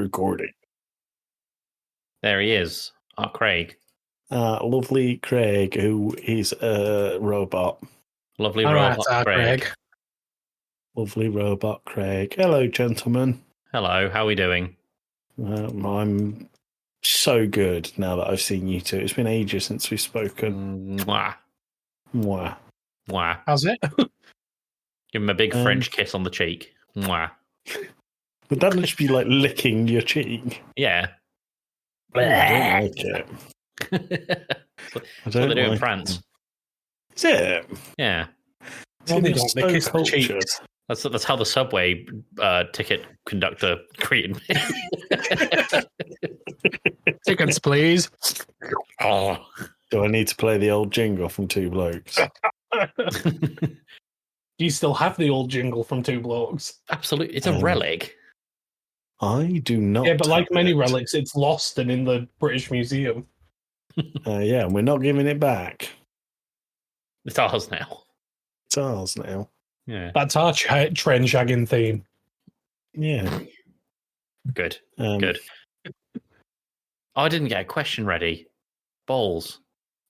recording. There he is, our Craig. Lovely Craig, who is a robot. Lovely All robot right, Craig. Lovely robot Craig. Hello, gentlemen. Hello, how are we doing? I'm so good now that I've seen you two. It's been ages since we've spoken. Mwah. Mwah. Mwah. How's it? Give him a big French kiss on the cheek. Mwah. Would that just be like licking your cheek? Yeah. I don't like it. That's what they do in France. Is it? Yeah. Well, they don't. They kiss the cheeks. cultured. That's how the subway ticket conductor greeted me. Tickets, please. Oh. Do I need to play the old jingle from Two Blokes? Do you still have the old jingle from Two Blokes? Absolutely. It's a relic. I do not. Yeah, but like have many it. relics, it's lost and in the British Museum. Yeah, we're not giving it back. It's ours now. It's ours now. Yeah. That's our trend shagging theme. Yeah. Good. Good. I didn't get a question ready. Balls.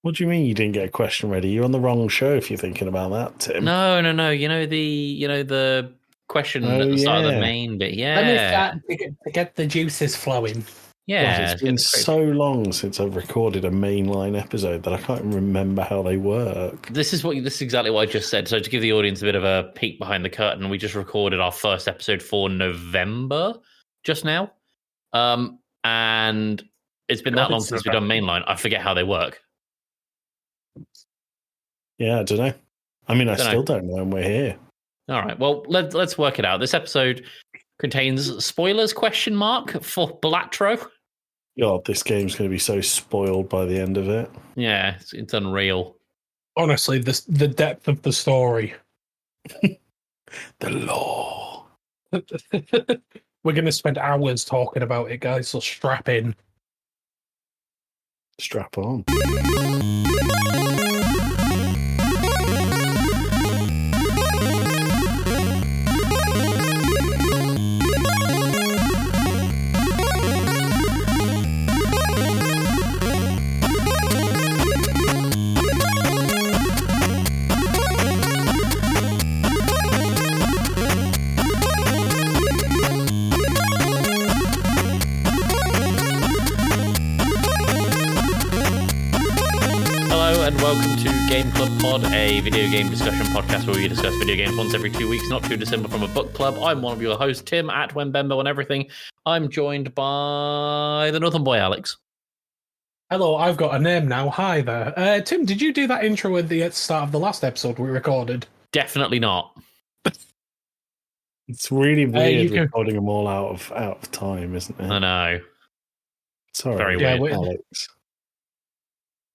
What do you mean you didn't get a question ready? You're on the wrong show if you're thinking about that, Tim. No. You know the question at the start of the main bit. Yeah. Let me start to get the juices flowing. Yeah. God, it's been so long since I've recorded a mainline episode that I can't even remember how they work. This is exactly what I just said. So to give the audience a bit of a peek behind the curtain, we just recorded our first episode for November just now. And it's been that long since we've done mainline. I forget how they work. Yeah, I don't know. I mean, I still don't know, and we're here. All right. Well, let's work it out. This episode contains spoilers ? For Balatro. God, this game's going to be so spoiled by the end of it. Yeah, it's unreal. Honestly, the depth of the story. The lore. We're going to spend hours talking about it, guys, so strap in. Strap on. Welcome to Game Club Pod, a video game discussion podcast where we discuss video games once every 2 weeks, not too dissimilar from a book club. I'm one of your hosts, Tim, at Wembembo and everything. I'm joined by the Northern Boy, Alex. Hello, I've got a name now. Hi there. Tim, did you do that intro at the start of the last episode we recorded? Definitely not. It's really weird recording them all out of time, isn't it? I know. Sorry, very weird, Alex.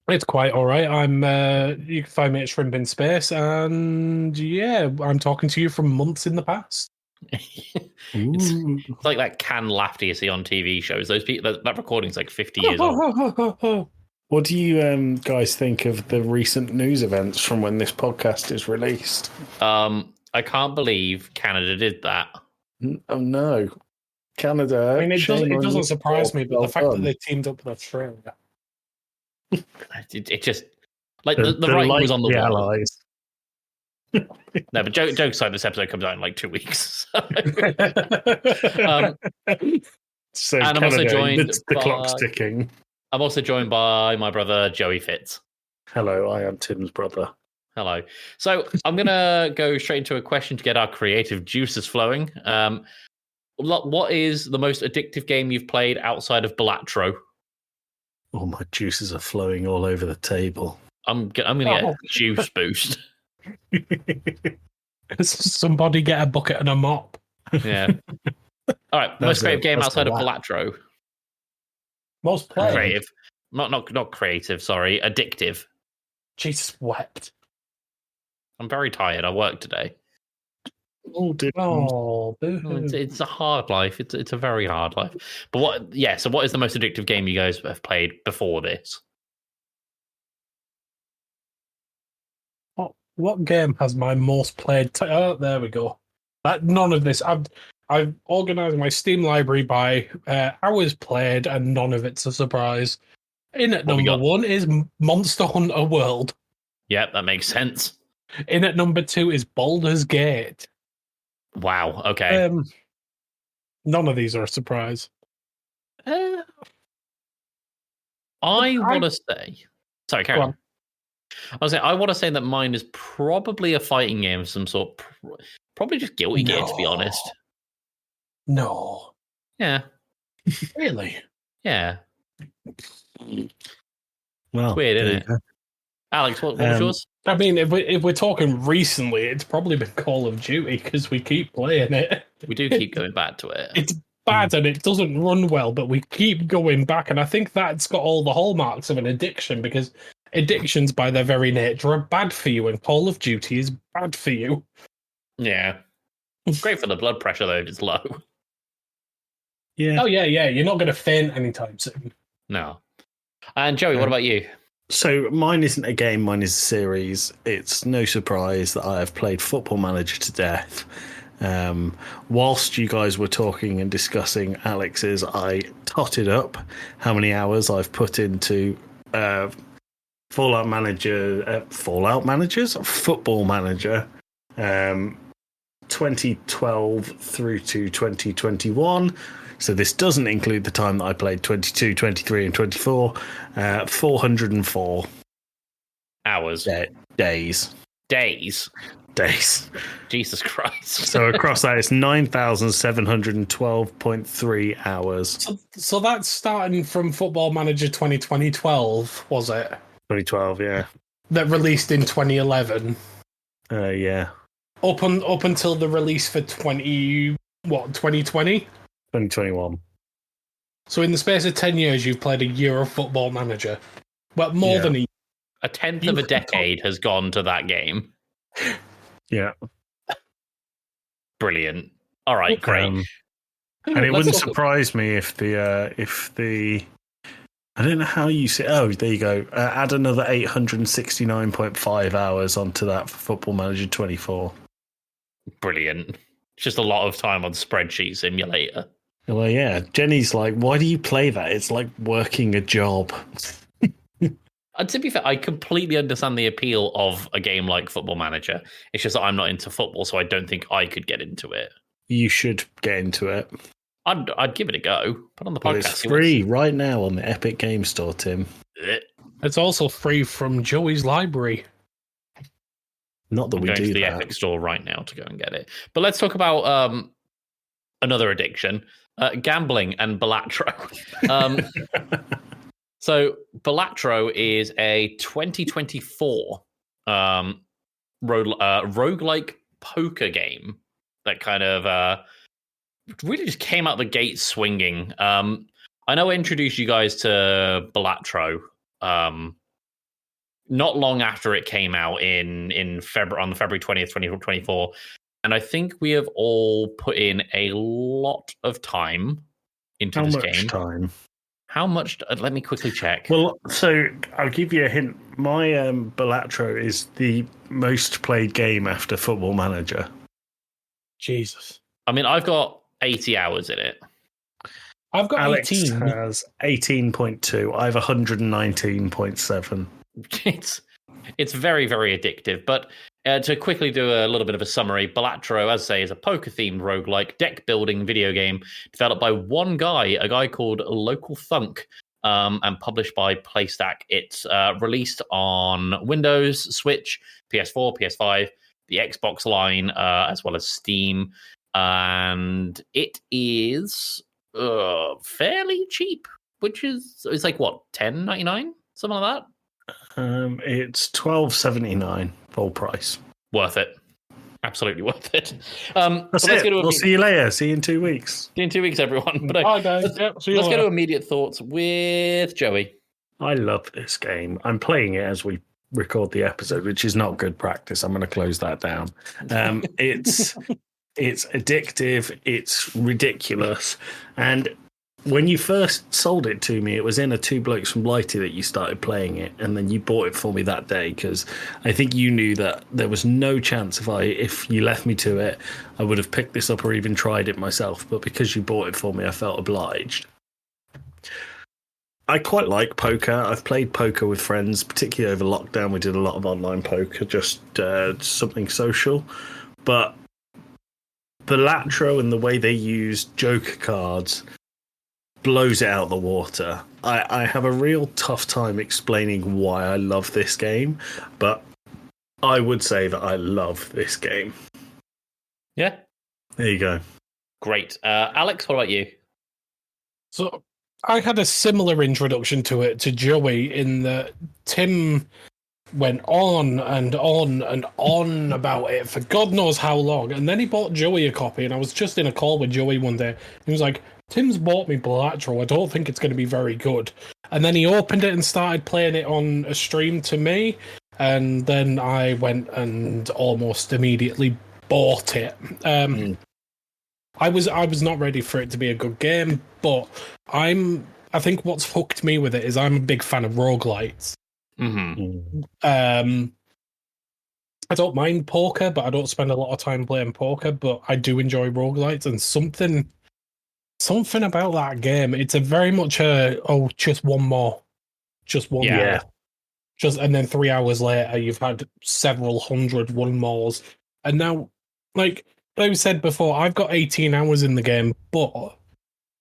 It's quite all right. You can find me at Shrimp in Space, and yeah, I'm talking to you from months in the past. It's like that canned laughter you see on TV shows. Those people, that recording's like 50 years old. What do you guys think of the recent news events from when this podcast is released? I can't believe Canada did that. Oh no, Canada! I mean, it doesn't surprise me, but the fact that they teamed up with Australia. It just like the writing was on the wall. Allies. No, but joke aside, this episode comes out in like 2 weeks. So, so and Canada, I'm also joined the clock's ticking. I'm also joined by my brother Joey Fitz. Hello, I am Tim's brother. Hello. So I'm gonna go straight into a question to get our creative juices flowing. What is the most addictive game you've played outside of Balatro? Oh, my juices are flowing all over the table. I'm gonna get a juice boost. Somebody get a bucket and a mop. Yeah. All right. Most creative game outside of Balatro. Most played. Creative. Not creative. Sorry, addictive. Jesus wept. I'm very tired. I worked today. Oh, dear. Oh, it's a hard life. It's a very hard life. But what? Yeah. So, what is the most addictive game you guys have played before this? What game has my most played? Oh, there we go. None of this. I've organized my Steam library by hours played, and none of it's a surprise. In at What we number got? 1 is Monster Hunter World. Yep, that makes sense. In at number 2 is Baldur's Gate. Wow. Okay. None of these are a surprise. I want to say. Sorry, carry on. I was saying, I want to say that mine is probably a fighting game of some sort. Probably just Guilty Gear, to be honest. No. Yeah. Really? Yeah. Well, It's weird, isn't it? Alex, what was yours? I mean, if we're talking recently, it's probably been Call of Duty because we keep playing it. We do keep going back to it. It's bad and it doesn't run well, but we keep going back. And I think that's got all the hallmarks of an addiction, because addictions by their very nature are bad for you, and Call of Duty is bad for you. Yeah. Great for the blood pressure, though, if it's low. Yeah. Oh, yeah. You're not going to faint anytime soon. No. And Joey, what about you? So mine isn't a game, mine is a series. It's no surprise that I have played Football Manager to death. Whilst you guys were talking and discussing Alex's, I totted up how many hours I've put into Football Manager 2012 through to 2021. So this doesn't include the time that I played 22, 23, and 24. 404 Hours. Days. Days. Jesus Christ. So across that, it's 9,712.3 hours. So that's starting from Football Manager 2012, was it? 2012, yeah. That released in 2011. Yeah. Up until the release for 2020? 2021. So in the space of 10 years, you've played a year of Football Manager. Well, more than a year. A tenth of a decade has gone to that game. Yeah. Brilliant. All right, great. And it wouldn't surprise me if the I don't know how you say. Oh, there you go. Add another 869.5 hours onto that for Football Manager 24. Brilliant. It's just a lot of time on Spreadsheet Simulator. Well, yeah. Jenny's like, why do you play that? It's like working a job. And to be fair, I completely understand the appeal of a game like Football Manager. It's just that I'm not into football, so I don't think I could get into it. You should get into it. I'd give it a go. Put on the But podcast. it's free right now on the Epic Game Store, Tim. It's also free from Joey's library. Not that I'm we going do to the that. Epic Store right now to go and get it. But let's talk about another addiction, gambling and Balatro. So Balatro is a 2024 roguelike poker game that kind of really just came out the gate swinging. I know I introduced you guys to Balatro not long after it came out in February, on February 20th, 2024. And I think we have all put in a lot of time into this game. Time? How much? Let me quickly check. Well, so I'll give you a hint. My Balatro is the most played game after Football Manager. Jesus. I mean, I've got 80 hours in it. I've got Alex 18. has 18.2. I have 119.7. It's very, very addictive. But to quickly do a little bit of a summary, Balatro, as I say, is a poker-themed roguelike deck-building video game developed by one guy, a guy called Local Thunk, and published by PlayStack. It's released on Windows, Switch, PS4, PS5, the Xbox line, as well as Steam. And it is fairly cheap, which is it's like, what, $10.99? Something like that? It's $12.79 full price. Worth it. Absolutely worth it. That's it. We'll see you later. See you in 2 weeks. See you in 2 weeks, everyone. But Bye, guys. let's go to immediate thoughts with Joey. I love this game. I'm playing it as we record the episode, which is not good practice. I'm going to close that down. It's addictive. It's ridiculous. And when you first sold it to me, it was in a Two Blokes from Blighty that you started playing it, and then you bought it for me that day because I think you knew that there was no chance if you left me to it, I would have picked this up or even tried it myself. But because you bought it for me, I felt obliged. I quite like poker. I've played poker with friends, particularly over lockdown. We did a lot of online poker, just something social. But Balatro and the way they use joker cards blows it out of the water. I have a real tough time explaining why I love this game, but I would say that I love this game. Yeah. There you go. Great. Alex, what about you? So I had a similar introduction to it to Joey in that Tim went on and on and on about it for God knows how long, and then he bought Joey a copy, and I was just in a call with Joey one day, and he was like, Tim's bought me Balatro, I don't think it's going to be very good. And then he opened it and started playing it on a stream to me, and then I went and almost immediately bought it. I was not ready for it to be a good game, but I think what's hooked me with it is I'm a big fan of roguelites. Mm-hmm. I don't mind poker, but I don't spend a lot of time playing poker, but I do enjoy roguelites, and something about that game, it's a very much just one more. Yeah. And then 3 hours later you've had several hundred one mores. And now, like I said before, I've got 18 hours in the game, but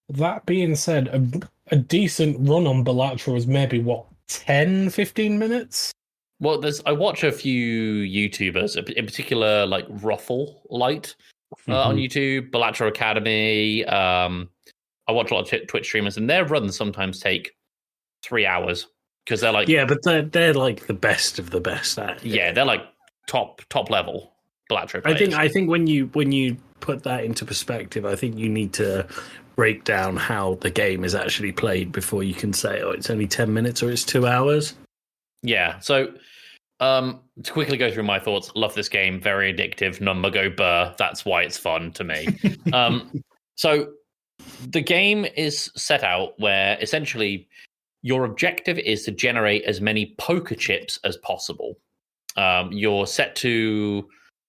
that being said, a decent run on Balatro is maybe 10, 15 minutes? Well, I watch a few YouTubers, in particular, like Ruffle Light on YouTube, Balatro Academy. I watch a lot of Twitch streamers, and their runs sometimes take 3 hours because they're like, yeah, but they're like the best of the best at it. Yeah, they're like top level Balatro players. I think when you put that into perspective, I think you need to break down how the game is actually played before you can say, oh, it's only 10 minutes or it's 2 hours. Yeah, so to quickly go through my thoughts, love this game, very addictive, number go burr, that's why it's fun to me. So the game is set out where essentially your objective is to generate as many poker chips as possible. You're essentially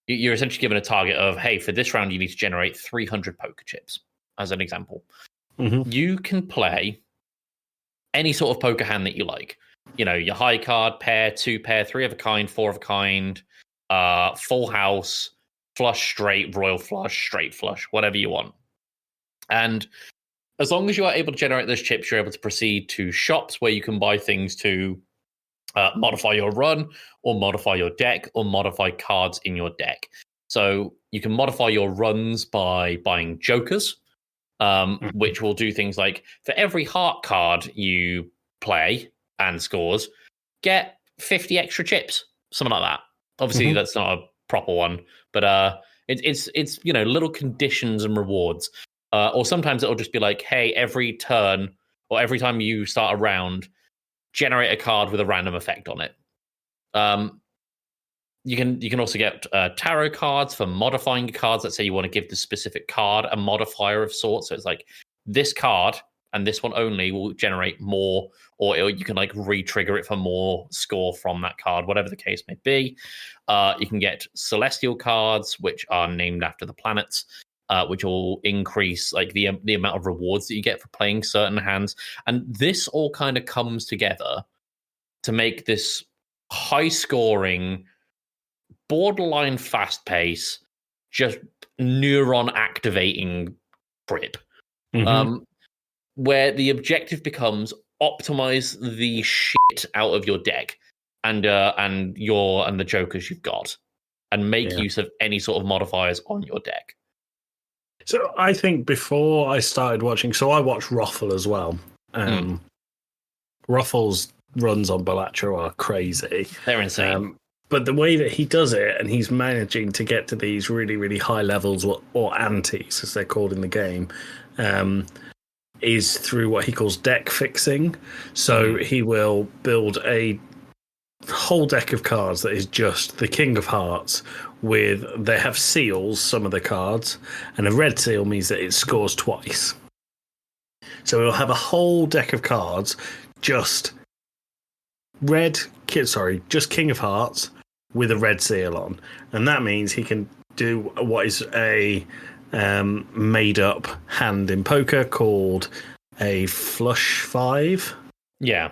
given a target of, hey, for this round you need to generate 300 poker chips, as an example. You can play any sort of poker hand that you like. You know, your high card, pair, 2 pair, 3 of a kind, 4 of a kind, full house, flush, straight, royal flush, straight flush, whatever you want. And as long as you are able to generate those chips, you're able to proceed to shops where you can buy things to modify your run, or modify your deck, or modify cards in your deck. So you can modify your runs by buying jokers, which will do things like, for every heart card you play and scores, get 50 extra chips, something like that. Obviously, that's not a proper one, but it's little conditions and rewards. Or sometimes it'll just be like, hey, every turn or every time you start a round, generate a card with a random effect on it. You can also get tarot cards for modifying cards. Let's say you want to give the specific card a modifier of sorts. So it's like, this card and this one only will generate more, or you can like re-trigger it for more score from that card, whatever the case may be. You can get celestial cards, which are named after the planets, which will increase like the amount of rewards that you get for playing certain hands. And this all kind of comes together to make this high-scoring, borderline fast-pace, just neuron-activating trip. Where the objective becomes optimize the shit out of your deck and the jokers you've got, and make use of any sort of modifiers on your deck. So I think before I started watching, so I watch Ruffle as well. Ruffle's runs on Balatro are crazy. They're insane. But the way that he does it, and he's managing to get to these really, really high levels, or antes, as they're called in the game, is through what he calls deck fixing. So he will build a whole deck of cards that is just the King of Hearts, they have seals, some of the cards, and a red seal means that it scores twice. So he'll have a whole deck of cards, just just King of Hearts with a red seal on, and that means he can do what is a made-up hand in poker called a flush 5. Yeah.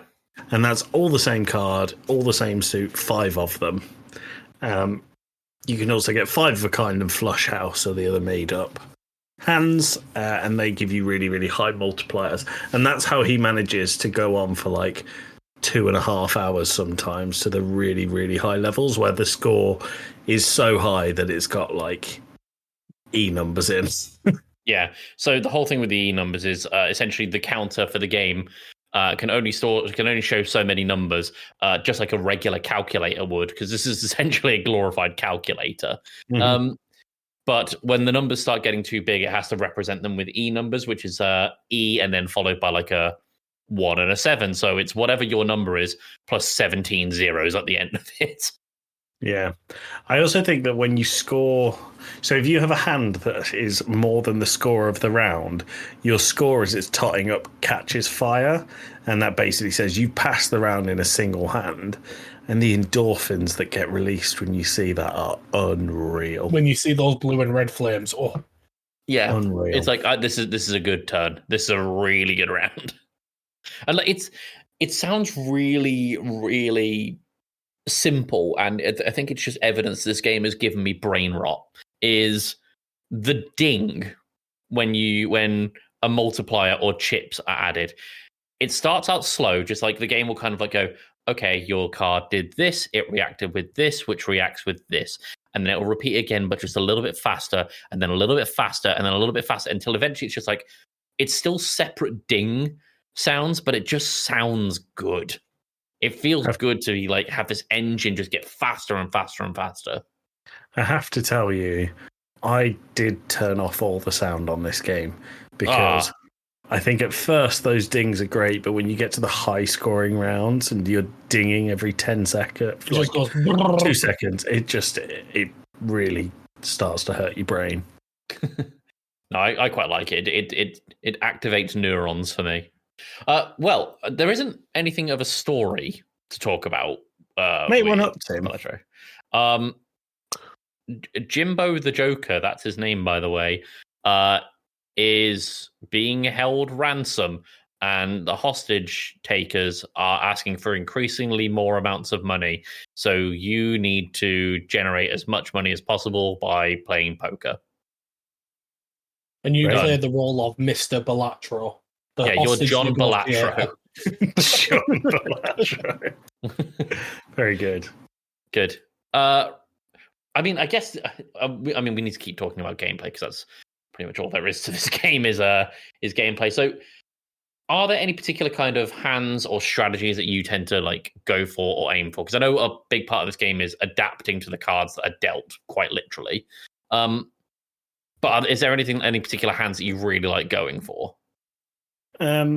And that's all the same card, all the same suit, 5 of them. You can also get 5 of a kind and flush house, are the other made-up hands, and they give you really, really high multipliers. And that's how he manages to go on for like 2.5 hours sometimes to the really, really high levels where the score is so high that it's got like E numbers in. Yeah. So the whole thing with the E numbers is essentially the counter for the game can only show so many numbers, just like a regular calculator would, because this is essentially a glorified calculator. Mm-hmm. But when the numbers start getting too big, it has to represent them with E numbers, which is E and then followed by like a 1 and a 7. So it's whatever your number is plus 17 zeros at the end of it. Yeah. I also think that when you score, so if you have a hand that is more than the score of the round, your score as it's totting up catches fire. And that basically says you pass the round in a single hand. And the endorphins that get released when you see that are unreal. When you see those blue and red flames, yeah, unreal. It's like this is a good turn. This is a really good round, and like it sounds really, really simple, and I think it's just evidence this game has given me brain rot. Is the ding when a multiplier or chips are added? It starts out slow, just like the game will kind of like go, okay, your card did this, it reacted with this, which reacts with this. And then it will repeat again, but just a little bit faster, and then a little bit faster, and then a little bit faster, until eventually it's just like, it's still separate ding sounds, but it just sounds good. It feels good to be like have this engine just get faster and faster and faster. I have to tell you, I did turn off all the sound on this game because I think at first those dings are great, but when you get to the high scoring rounds and you're dinging every 10 seconds, like 2 seconds, it really starts to hurt your brain. No, I quite like it. It activates neurons for me. Well, there isn't anything of a story to talk about. Make one up, Tim. Balatro. Jimbo the Joker, that's his name, by the way, is being held ransom, and the hostage takers are asking for increasingly more amounts of money. So you need to generate as much money as possible by playing poker. And you play the role of Mr. Balatro. Yeah, you're John Balatro. John Balatro. Very good. Good. I mean, I guess. We need to keep talking about gameplay because that's pretty much all there is to this game is gameplay. So, are there any particular kind of hands or strategies that you tend to like go for or aim for? Because I know a big part of this game is adapting to the cards that are dealt, quite literally. But is there any particular hands that you really like going for? I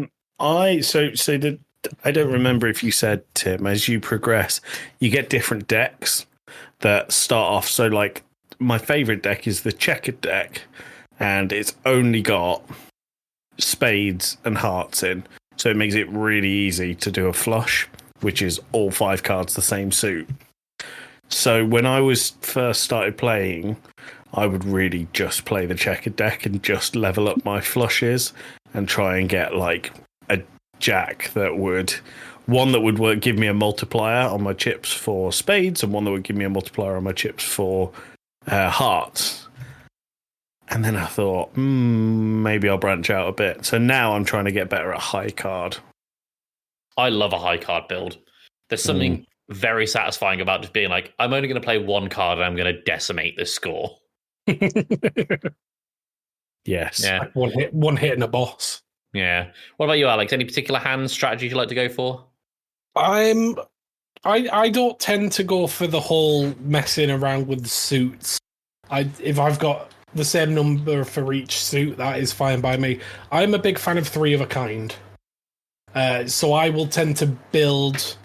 don't remember if you said, Tim, as you progress, you get different decks that start off. So, like, my favorite deck is the checkered deck, and it's only got spades and hearts in. So it makes it really easy to do a flush, which is all 5 cards the same suit. So when I was first started playing, I would really just play the checkered deck and just level up my flushes and try and get like a jack that would give me a multiplier on my chips for spades, and one that would give me a multiplier on my chips for hearts. And then I thought, maybe I'll branch out a bit. So now I'm trying to get better at high card. I love a high card build. There's something very satisfying about just being like, I'm only going to play 1 card and I'm going to decimate this score. Yes. Yeah. Like one hit and a boss. Yeah. What about you, Alex? Any particular hand strategies you like to go for? I don't tend to go for the whole messing around with the suits. If I've got the same number for each suit, that is fine by me. I'm a big fan of 3 of a kind. So I will tend to build...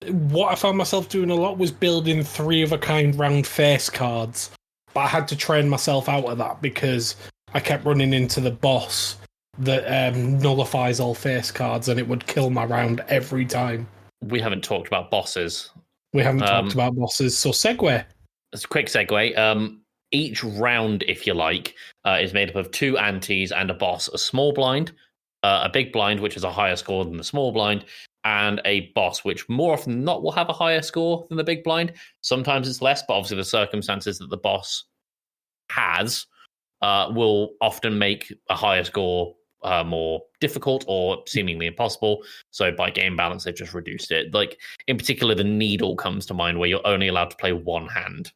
What I found myself doing a lot was building 3 of a kind round face cards. But I had to train myself out of that because I kept running into the boss that nullifies all face cards, and it would kill my round every time. We haven't talked about bosses. We haven't talked about bosses, so segue. It's a quick segue. Each round, if you like, is made up of 2 antes and a boss, a small blind, a big blind, which is a higher score than the small blind, and a boss, which more often than not will have a higher score than the big blind. Sometimes it's less, but obviously the circumstances that the boss has will often make a higher score more difficult or seemingly impossible. So by game balance, they've just reduced it. Like, in particular, the needle comes to mind, where you're only allowed to play one hand.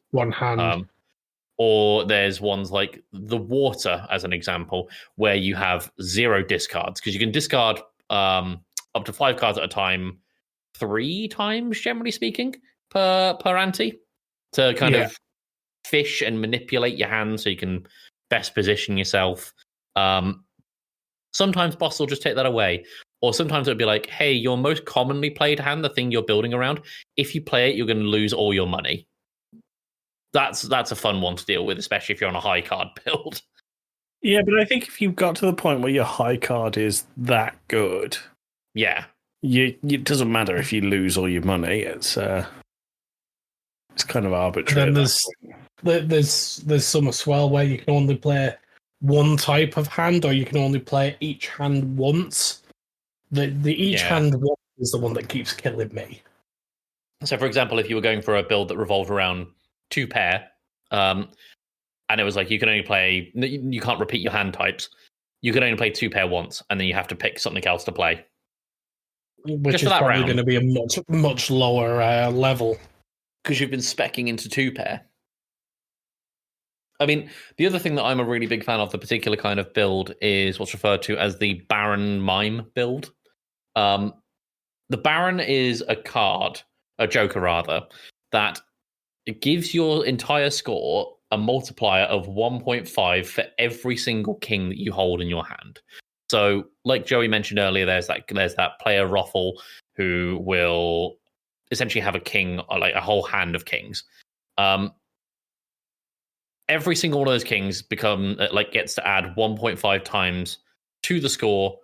Or there's ones like the water, as an example, where you have 0 discards, because you can discard up to 5 cards at a time, 3 times, generally speaking, per ante, to kind of fish and manipulate your hand so you can best position yourself. Sometimes boss will just take that away. Or sometimes it'll be like, hey, your most commonly played hand, the thing you're building around, if you play it, you're going to lose all your money. That's a fun one to deal with, especially if you're on a high card build. Yeah, but I think if you've got to the point where your high card is that good, it doesn't matter if you lose all your money. It's kind of arbitrary. And then there's some as well where you can only play one type of hand, or you can only play each hand once. The each hand once is the one that keeps killing me. So, for example, if you were going for a build that revolved around 2 pair, and it was like you can't repeat your hand types. You can only play 2 pair once, and then you have to pick something else to play. Which is probably going to be a much lower level. Because you've been speccing into 2 pair. I mean, the other thing that I'm a really big fan of, the particular kind of build, is what's referred to as the Baron Mime build. The Baron is a joker rather, that it gives your entire score a multiplier of 1.5 for every single king that you hold in your hand. So, like Joey mentioned earlier, there's that player Roffle who will essentially have a king, or like a whole hand of kings. Every single one of those kings gets to add 1.5 times to the score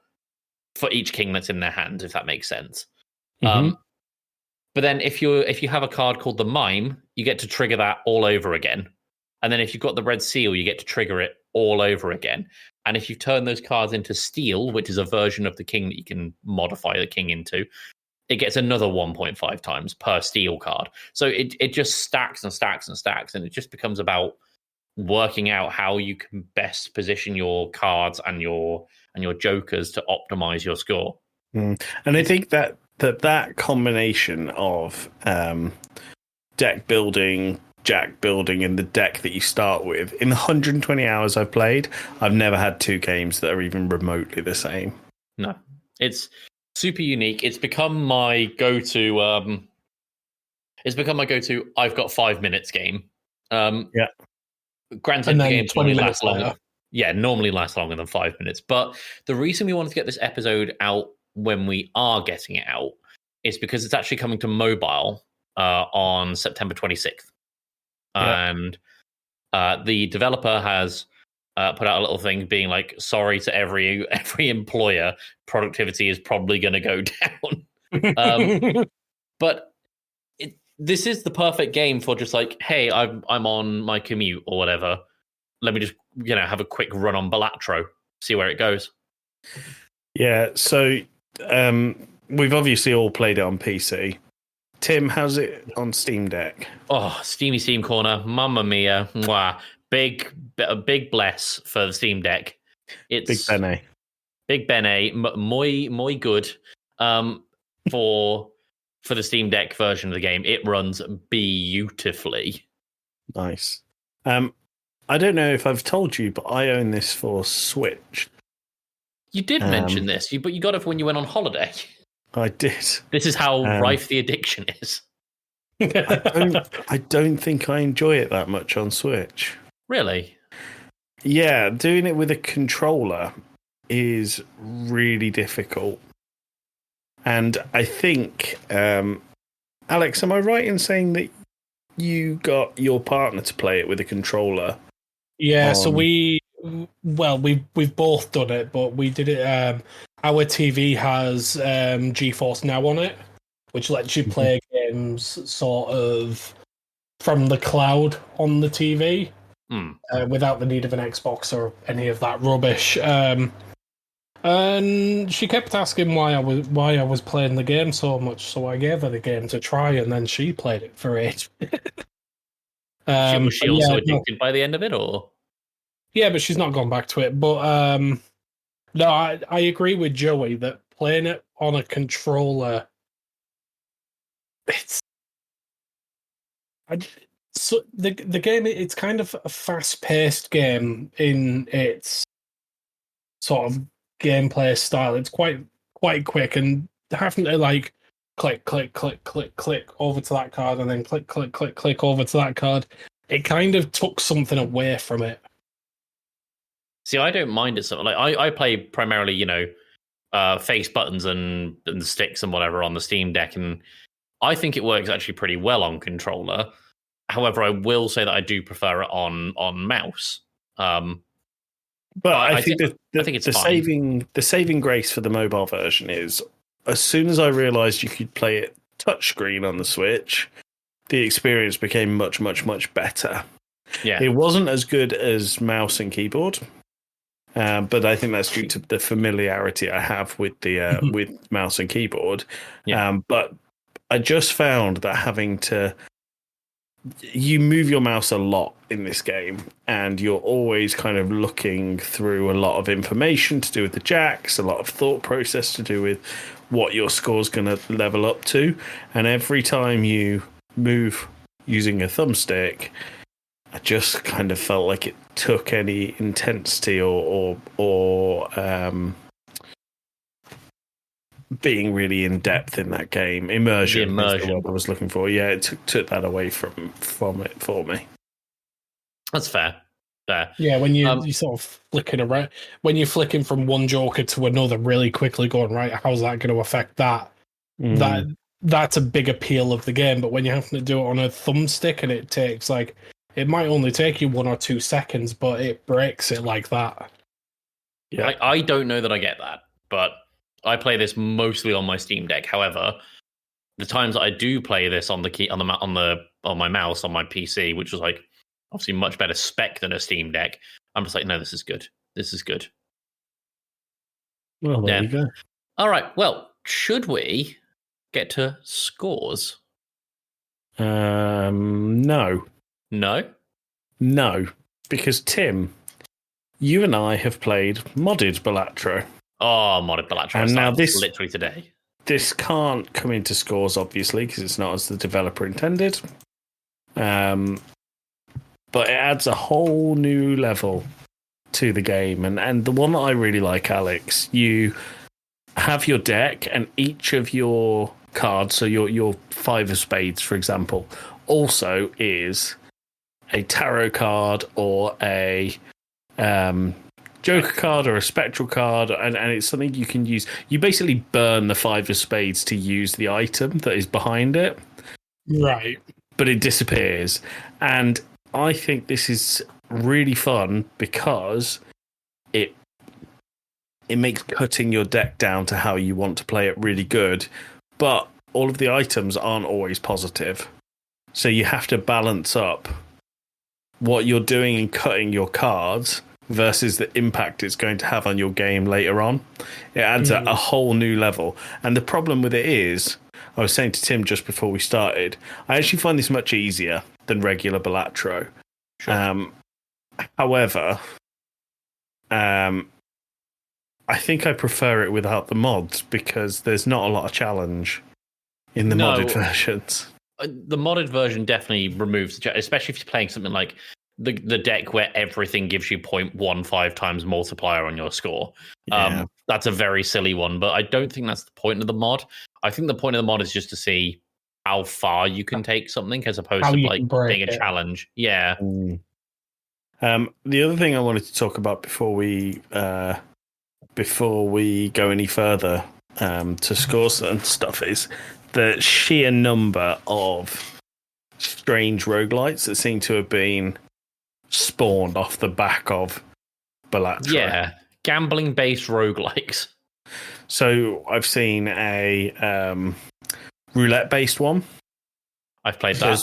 for each king that's in their hand, if that makes sense. Mm-hmm. But then if you have a card called the Mime, you get to trigger that all over again. And then if you've got the Red Seal, you get to trigger it all over again. And if you turn those cards into Steel, which is a version of the king that you can modify the king into, it gets another 1.5 times per Steel card. So it just stacks and stacks and stacks, and it just becomes about working out how you can best position your cards and your jokers to optimize your score. And I think that combination of deck building, jack building, and the deck that you start with, in the 120 hours I've played, I've never had 2 games that are even remotely the same. No, it's super unique. It's become my go-to. I've got 5 minutes game. Granted, the game normally lasts longer. Yeah, normally lasts longer than 5 minutes. But the reason we wanted to get this episode out when we are getting it out is because it's actually coming to mobile on September 26th. Yeah. And the developer has put out a little thing being like, sorry to every employer, productivity is probably going to go down. But this is the perfect game for just like, hey, I'm on my commute or whatever. Let me just have a quick run on Balatro, see where it goes. Yeah, so we've obviously all played it on PC. Tim, how's it on Steam Deck? Oh, Steamy Steam Corner, mamma mia, mwah. Big bless for the Steam Deck. It's Big Bene, muy good. For the Steam Deck version of the game, it runs beautifully. Nice. I don't know if I've told you, but I own this for Switch. You did mention this, but you got it for when you went on holiday. I did. This is how rife the addiction is. I don't think I enjoy it that much on Switch. Really? Yeah, doing it with a controller is really difficult. And I think, Alex, am I right in saying that you got your partner to play it with a controller? Yeah, so we Well, we've both done it, but we did it. Our TV has GeForce Now on it, which lets you play games sort of from the cloud on the TV without the need of an Xbox or any of that rubbish. And she kept asking why I was playing the game so much, so I gave her the game to try, and then she played it for it. Was she also addicted by the end of it, or? Yeah, but she's not gone back to it. But no, I agree with Joey that playing it on a controller, so the game, it's kind of a fast-paced game in its sort of gameplay style. It's quite quick, and having to like click over to that card and then click over to that card, it kind of took something away from it. See, I don't mind it. So, like, I play primarily, face buttons and sticks and whatever on the Steam Deck, and I think it works actually pretty well on controller. However, I will say that I do prefer it on mouse. But I think it's the saving grace for the mobile version is, as soon as I realised you could play it touchscreen on the Switch, the experience became much better. Yeah, it wasn't as good as mouse and keyboard. But I think that's due to the familiarity I have with the with mouse and keyboard. Yeah. But I just found that you move your mouse a lot in this game, and you're always kind of looking through a lot of information to do with the jacks, a lot of thought process to do with what your score's going to level up to. And every time you move using a thumbstick, I just kind of felt like it took any intensity or being really in depth in that game. Immersion is the word I was looking for. Yeah, it took that away from it for me. That's fair. Yeah, when you sort of flicking around, when you're flicking from one Joker to another really quickly, going right, how's that going to affect that? That's a big appeal of the game. But when you're having to do it on a thumbstick, and it takes it might only take you 1 or 2 seconds, but it breaks it like that. Yeah, I don't know that I get that, but I play this mostly on my Steam Deck. However, the times that I do play this on my mouse on my PC, which was obviously much better spec than a Steam Deck, I'm just like, no, this is good. This is good. Well, there you go. All right. Well, should we get to scores? No. No, because Tim, you and I have played modded Balatro. Oh, modded Balatro. And now this literally today. This can't come into scores, obviously, because it's not as the developer intended. But it adds a whole new level to the game. And the one that I really like, Alex, you have your deck, and each of your cards, so your 5 of spades, for example, also is a tarot card or a Joker card or a spectral card, and it's something you can use. You basically burn the 5 of spades to use the item that is behind it. Right. But it disappears. And I think this is really fun because it makes cutting your deck down to how you want to play it really good. But all of the items aren't always positive. So you have to balance up what you're doing in cutting your cards versus the impact it's going to have on your game later on. It adds a whole new level. And the problem with it is, I was saying to Tim just before we started, I actually find this much easier than regular Balatro. Sure. However, I think I prefer it without the mods because there's not a lot of challenge in the modded versions. The modded version definitely removes the challenge, especially if you're playing something like the deck where everything gives you 0.15 times multiplier on your score. Yeah. That's a very silly one, but I don't think that's the point of the mod. I think the point of the mod is just to see how far you can take something as opposed to being a challenge. Yeah. The other thing I wanted to talk about before we go any further to scores and stuff is the sheer number of strange roguelites that seem to have been spawned off the back of Balatro. Yeah, gambling-based roguelikes. So I've seen a roulette-based one. I've played that.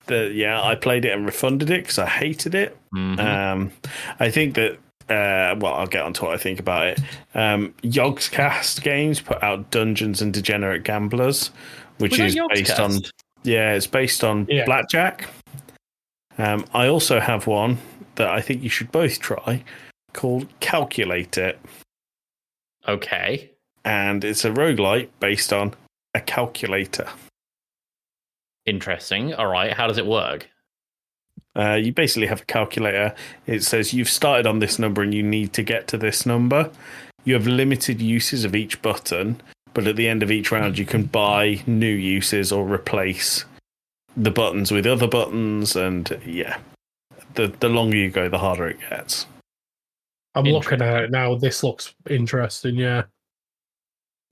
I played it and refunded it because I hated it. Mm-hmm. I think that, I'll get on to what I think about it. Yogscast Games put out Dungeons and Degenerate Gamblers, which is based on... Yeah, it's based on blackjack. I also have one that I think you should both try called Calculate It. Okay. And it's a roguelite based on a calculator. Interesting. All right. How does it work? You basically have a calculator. It says you've started on this number and you need to get to this number. You have limited uses of each button, but at the end of each round you can buy new uses or replace the buttons with other buttons. And the longer you go, the harder it gets. I'm looking at it now. This looks interesting, yeah.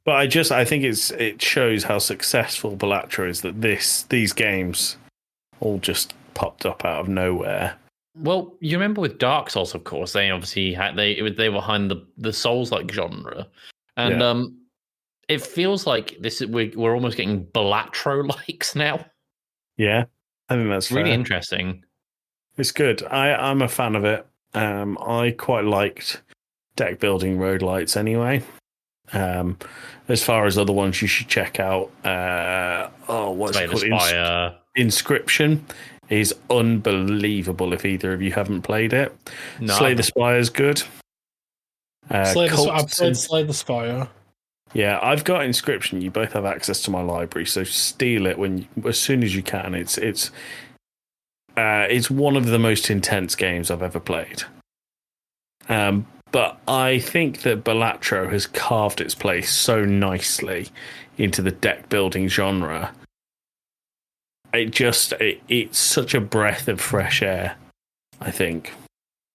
But I think it shows how successful Balatro is that these games all just popped up out of nowhere. Well, you remember with Dark Souls, of course, they obviously had they were behind the Souls-like genre, and it feels like we're almost getting Balatro likes now. Yeah, I think that's really fair. interesting. It's good. I'm a fan of it. I quite liked deck building roguelites anyway. As far as other ones you should check out, what's it called? Inscription is unbelievable if either of you haven't played it. No, Slay the Spire is good. I've played Slay the Spire. Yeah, I've got Inscription. You both have access to my library, so steal it as soon as you can. It's one of the most intense games I've ever played. But I think that Balatro has carved its place so nicely into the deck building genre. It's such a breath of fresh air, I think.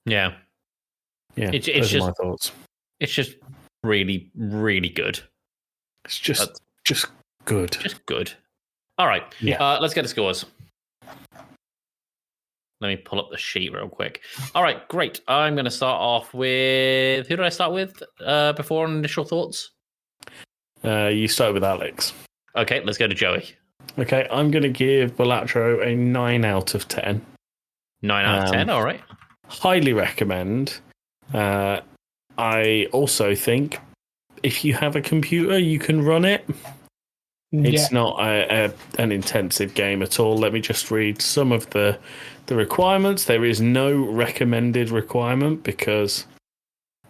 Yeah. Yeah, those are my thoughts. It's just really, really good. It's just good. Just good. All right. Yeah. Let's get the scores. Let me pull up the sheet real quick. All right, great. I'm going to start off with... Who did I start with before initial thoughts? You started with Alex. Okay, let's go to Joey. Okay, I'm going to give Balatro a 9 out of 10. 9 out of 10, all right. Highly recommend. I also think if you have a computer, you can run it. It's not an intensive game at all. Let me just read some of the requirements. There is no recommended requirement because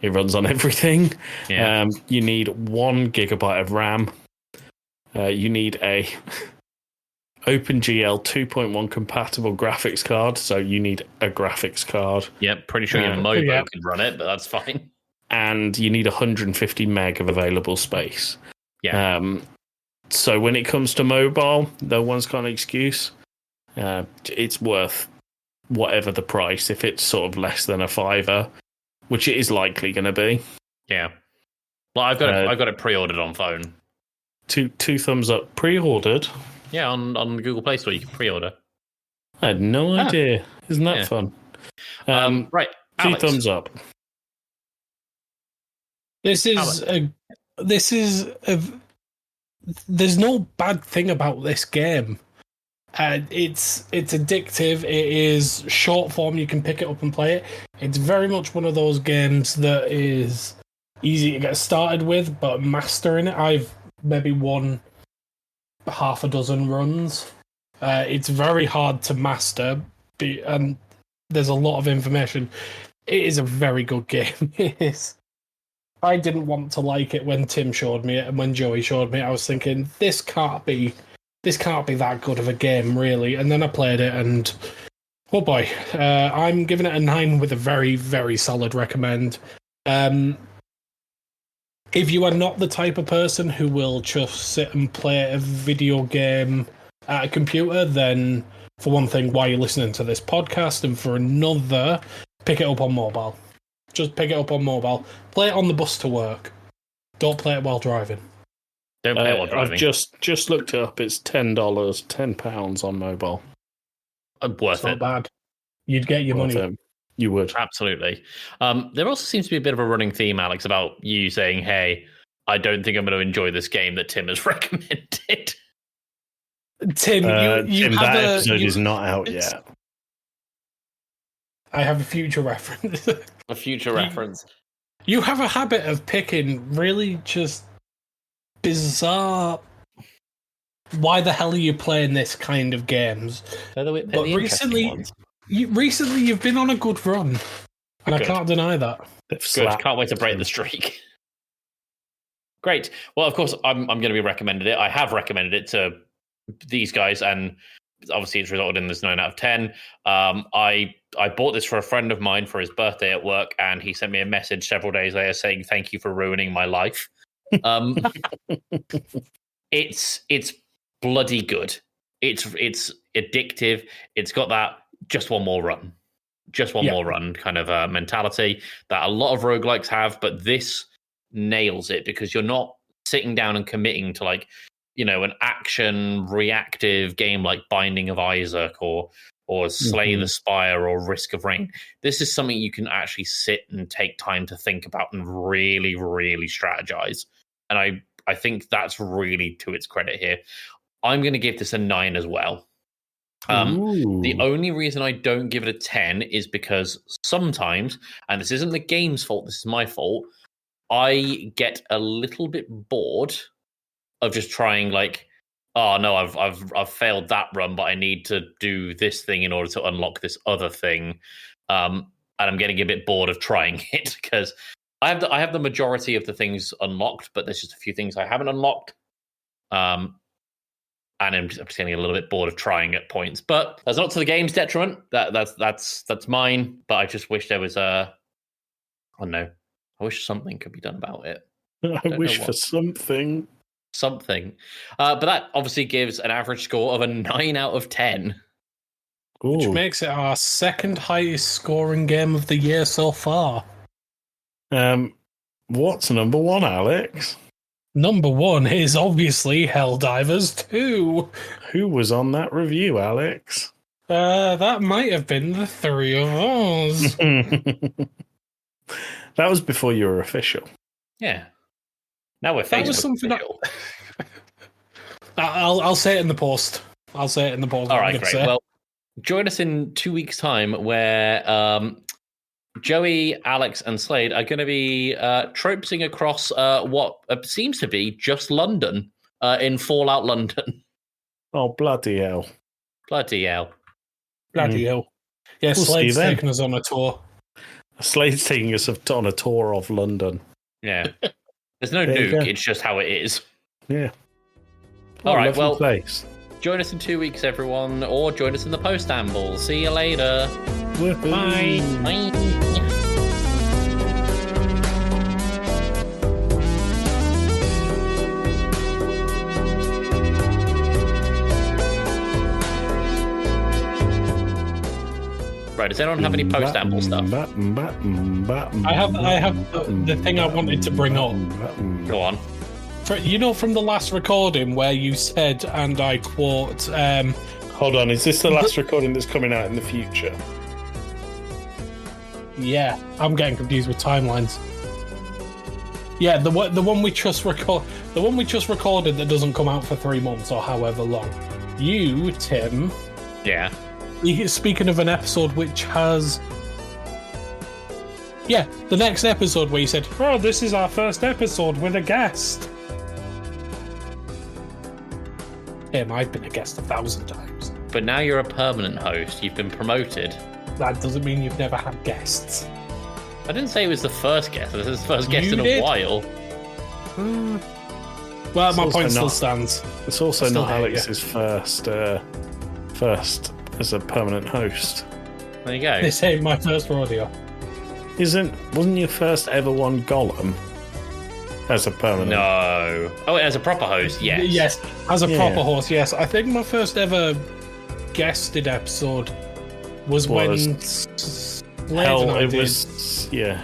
it runs on everything. Yeah. You need 1 gigabyte of RAM. You need a OpenGL 2.1 compatible graphics card, so you need a graphics card. Yep, pretty sure your Mobo can run it, but that's fine. And you need 150 meg of available space. Yeah. So when it comes to mobile, no one's got an excuse. It's worth whatever the price. If it's sort of less than a $5, which it is likely going to be. Yeah. Well, I've got it pre-ordered on phone. Two thumbs up. Pre-ordered? Yeah, on Google Play Store you can pre-order. I had no idea. Isn't that fun? Right. 2 Alex. thumbs up. There's no bad thing about this game. It's addictive. It is short form. You can pick it up and play it. It's very much one of those games that is easy to get started with, but mastering it, I've maybe won half a dozen runs. It's very hard to master, and there's a lot of information. It is a very good game. It is. I didn't want to like it when Tim showed me it, and when Joey showed me it, I was thinking, this can't be that good of a game, really. And then I played it, and oh boy, I'm giving it a 9 with a very, very solid recommend. If you are not the type of person who will just sit and play a video game at a computer, then for one thing, why are you listening to this podcast? And for another, pick it up on mobile. Just pick it up on mobile. Play it on the bus to work. Don't play it while driving. Don't play it while driving. I've just looked it up. It's $10, £10 on mobile. Worth it. Not bad. You'd get your money. You would. Absolutely. There also seems to be a bit of a running theme, Alex, about you saying, hey, I don't think I'm going to enjoy this game that Tim has recommended. Tim, you Tim, have that episode is not out yet. I have a future reference. A future reference. You have a habit of picking really just bizarre. Why the hell are you playing this kind of games? But recently you've been on a good run, and I can't deny that. Good. Can't wait to break the streak. Great. Well, of course, I'm going to be recommended it. I have recommended it to these guys, and obviously it's resulted in this 9 out of 10. I bought this for a friend of mine for his birthday at work, and he sent me a message several days later saying, "Thank you for ruining my life." It's bloody good. It's addictive. It's got that just one more run kind of mentality that a lot of roguelikes have, but this nails it because you're not sitting down and committing to an action reactive game like Binding of Isaac or Slay the Spire or Risk of Rain. This is something you can actually sit and take time to think about and really, really strategize. And I think that's really to its credit here. I'm going to give this a 9 as well. The only reason I don't give it a 10 is because sometimes, and this isn't the game's fault, this is my fault, I get a little bit bored of just trying oh no, I've failed that run, but I need to do this thing in order to unlock this other thing. And I'm getting a bit bored of trying it because I have the majority of the things unlocked, but there's just a few things I haven't unlocked. And I'm just getting a little bit bored of trying at points. But that's not to the game's detriment. That's mine. But I just wish there was I don't know. I wish something could be done about it. I wish for something. But that obviously gives an average score of a 9 out of 10. Which makes it our second highest scoring game of the year so far. What's number 1, Alex? Number 1 is obviously Helldivers 2. Who was on that review, Alex? That might have been the 3 of us. That was before you were official. Yeah. Now we're that was something official. I'll say it in the post. All right, great. Well, join us in 2 weeks' time where Joey, Alex, and Slade are going to be tropesing across what seems to be just London in Fallout London. Oh, bloody hell. Bloody hell. Yeah, Slade's taking us on a tour. Slade's taking us on a tour of London. Yeah. There's no nuke, it's just how it is. Yeah. All right, well, place. Join us in 2 weeks, everyone, or join us in the post-amble. See you later. Woo-hoo. Bye. Bye. Right, does anyone have any post-amble stuff? I have the thing I wanted to bring up. Go on. From the last recording where you said, and I quote... Hold on, is this the last recording that's coming out in the future? Yeah, I'm getting confused with timelines. Yeah, the one we just recorded that doesn't come out for 3 months or however long. You, Tim... Yeah. Speaking of an episode which has... Yeah, the next episode where you said, "Oh, this is our first episode with a guest." Tim, I've been a guest 1,000 times. But now you're a permanent host. You've been promoted. That doesn't mean you've never had guests. I didn't say it was the first guest. This is the first guest in a while. Well, my point still stands. It's also not Alex's first as a permanent host. There you go. This ain't my first rodeo. Wasn't your first ever one Gollum? As a permanent? No. Oh, as a proper host, yes. Yes, as a proper host, yes. I think my first ever guested episode was when Hell, and I it did. was, yeah.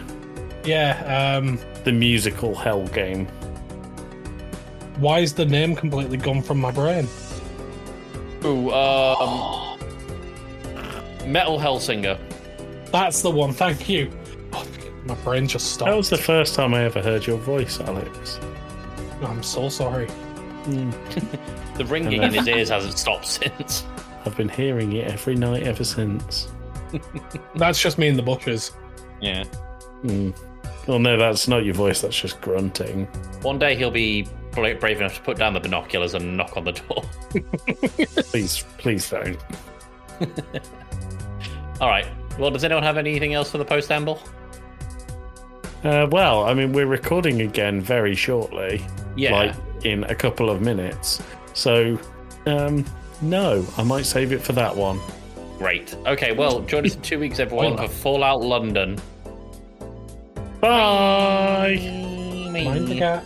Yeah, the musical Hell game. Why is the name completely gone from my brain? Ooh, Metal Hellsinger. That's the one. Thank you. Oh, my brain just stopped. That was the first time I ever heard your voice, Alex. I'm so sorry. The ringing in his ears hasn't stopped since. I've been hearing it every night ever since. That's just me in the bushes. Yeah. Well, no, that's not your voice. That's just grunting. One day he'll be brave enough to put down the binoculars and knock on the door. Please don't. All right. Well, does anyone have anything else for the post amble? Well, I mean, we're recording again very shortly. Yeah. Like in a couple of minutes. So, no, I might save it for that one. Great. Okay, well, join us in 2 weeks, everyone, for Fallout London. Bye! Mind the gap.